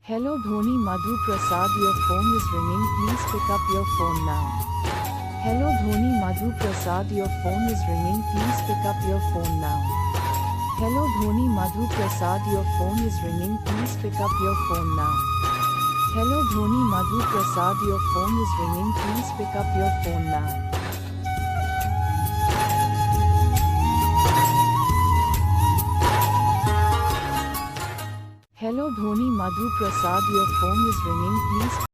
Hello Dhoni Madhu Prasad, your phone is ringing, please pick up your phone now. Hello Dhoni Madhu Prasad, your phone is ringing, please pick up your phone now. Hello Dhoni Madhu Prasad, your phone is ringing, please pick up your phone now. Hello Dhoni Madhu Prasad, your phone is ringing, please pick up your phone now. Hello Dhoni Madhu Prasad, your phone is ringing, please